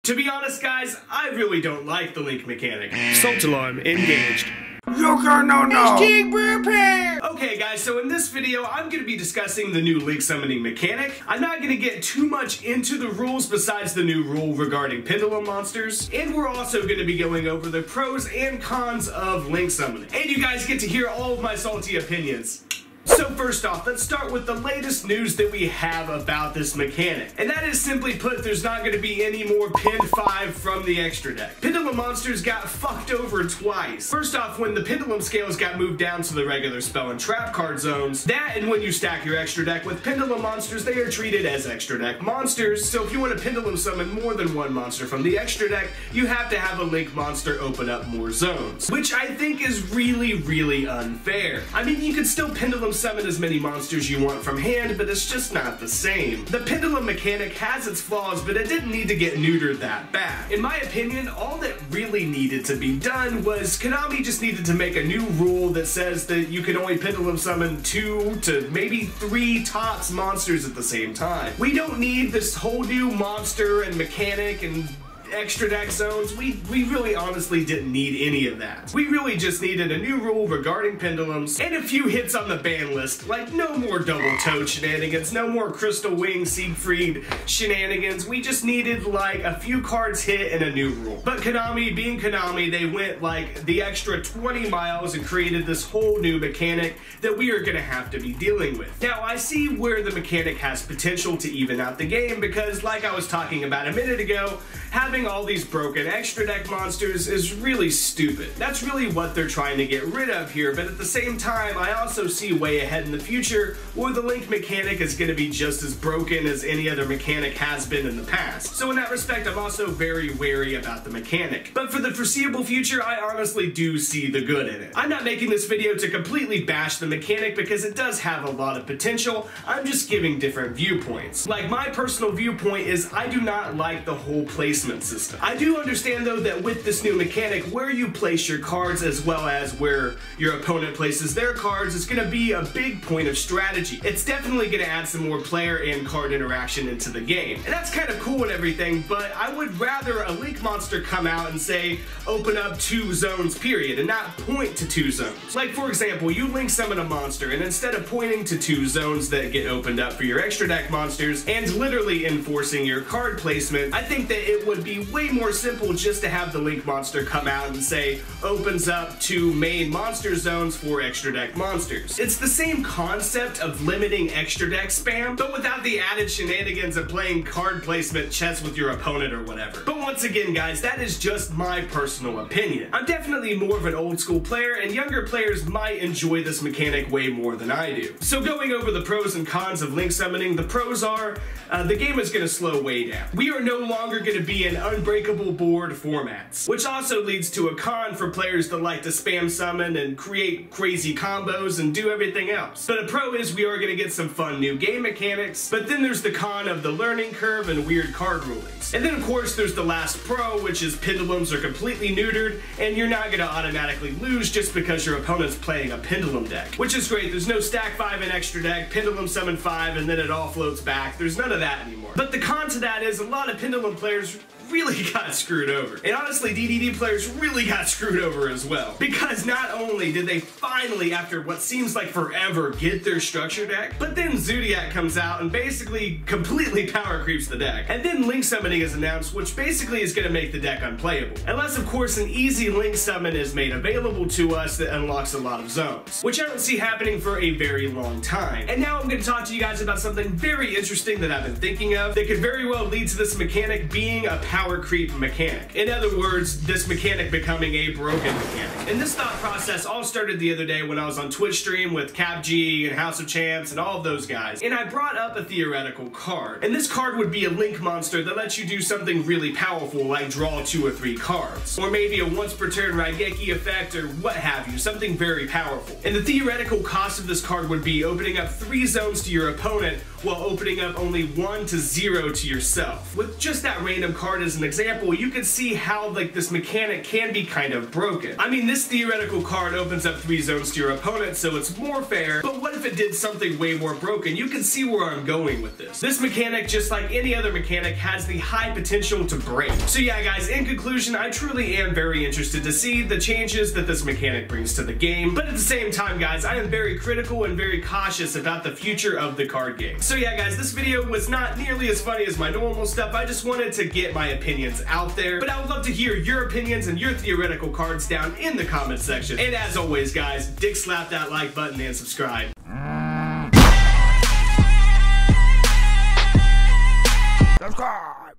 To be honest guys, I really don't like the Link mechanic. Salt alarm engaged. YugiNoNo! Okay guys, so in this video, I'm going to be discussing the new Link summoning mechanic. I'm not going to get too much into the rules besides the new rule regarding pendulum monsters. And we're also going to be going over the pros and cons of Link summoning. And you guys get to hear all of my salty opinions. So first off, let's start with the latest news that we have about this mechanic. And that is simply put, there's not going to be any more Pin 5 from the extra deck. Pendulum monsters got fucked over twice. First off, when the pendulum scales got moved down to the regular spell and trap card zones, that and when you stack your extra deck with pendulum monsters, they are treated as extra deck monsters. So if you want to pendulum summon more than one monster from the extra deck, you have to have a Link monster open up more zones. Which I think is really unfair. I mean, you could still pendulum summon as many monsters you want from hand, but it's just not the same. The pendulum mechanic has its flaws, but it didn't need to get neutered that bad. In my opinion, all that really needed to be done was Konami just needed to make a new rule that says that you can only pendulum summon 2 to maybe 3 tops monsters at the same time. We don't need this whole new monster and mechanic and extra deck zones. We really honestly didn't need any of that. We really just needed a new rule regarding pendulums and a few hits on the ban list, like no more double toad shenanigans, no more Crystal Wing Siegfried shenanigans. We just needed like a few cards hit and a new rule. But Konami, being Konami, they went like the extra 20 miles and created this whole new mechanic that we are gonna have to be dealing with. Now I see where the mechanic has potential to even out the game because, like I was talking about a minute ago, having all these broken extra deck monsters is really stupid. That's really what they're trying to get rid of here, but at the same time, I also see way ahead in the future where the Link mechanic is going to be just as broken as any other mechanic has been in the past. So in that respect, I'm also very wary about the mechanic. But for the foreseeable future, I honestly do see the good in it. I'm not making this video to completely bash the mechanic because it does have a lot of potential. I'm just giving different viewpoints. Like, my personal viewpoint is I do not like the whole placement system. I do understand though that with this new mechanic, where you place your cards as well as where your opponent places their cards is going to be a big point of strategy. It's definitely going to add some more player and card interaction into the game. And that's kind of cool and everything, but I would rather a Link monster come out and say, open up 2 zones period, and not point to 2 zones. Like for example, you Link summon a monster, and instead of pointing to 2 zones that get opened up for your extra deck monsters and literally enforcing your card placement, I think that it would be way more simple just to have the Link monster come out and say, opens up 2 main monster zones for extra deck monsters. It's the same concept of limiting extra deck spam, but without the added shenanigans of playing card placement chess with your opponent or whatever. But once again guys, that is just my personal opinion. I'm definitely more of an old school player, and younger players might enjoy this mechanic way more than I do. So going over the pros and cons of Link summoning, the pros are, the game is going to slow way down. We are no longer going to be in unbreakable board formats, which also leads to a con for players that like to spam summon and create crazy combos and do everything else. But a pro is we are going to get some fun new game mechanics, but then there's the con of the learning curve and weird card rulings. And then of course there's the last pro, which is pendulums are completely neutered and you're not going to automatically lose just because your opponent's playing a pendulum deck, which is great. There's no stack 5 in extra deck, pendulum summon 5, and then it all floats back. There's none of that anymore. But the con to that is a lot of pendulum players really got screwed over. And honestly, DDD players really got screwed over as well. Because not only did they finally, after what seems like forever, get their structure deck, but then Zodiac comes out and basically completely power creeps the deck. And then Link summoning is announced, which basically is going to make the deck unplayable. Unless, of course, an easy Link summon is made available to us that unlocks a lot of zones, which I don't see happening for a very long time. And now I'm going to talk to you guys about something very interesting that I've been thinking of that could very well lead to this mechanic being a power creep mechanic. In other words, this mechanic becoming a broken mechanic. And this thought process all started the other day when I was on Twitch stream with CapG and House of Champs and all of those guys. And I brought up a theoretical card. And this card would be a Link monster that lets you do something really powerful like draw 2 or 3 cards. Or maybe a once per turn Raigeki effect or what have you, something very powerful. And the theoretical cost of this card would be opening up 3 zones to your opponent while opening up only 1 to 0 to yourself. With just that random card as an example, you can see how like this mechanic can be kind of broken. I mean, this theoretical card opens up 3 zones to your opponent, so it's more fair, but what if it did something way more broken? You can see where I'm going with this. This mechanic, just like any other mechanic, has the high potential to break. So yeah guys, in conclusion, I truly am very interested to see the changes that this mechanic brings to the game, but at the same time guys, I am very critical and very cautious about the future of the card game. So yeah guys, this video was not nearly as funny as my normal stuff. I just wanted to get my opinions out there, but I would love to hear your opinions and your theoretical cards down in the comment section. And as always guys, dick slap that like button and subscribe. Subscribe!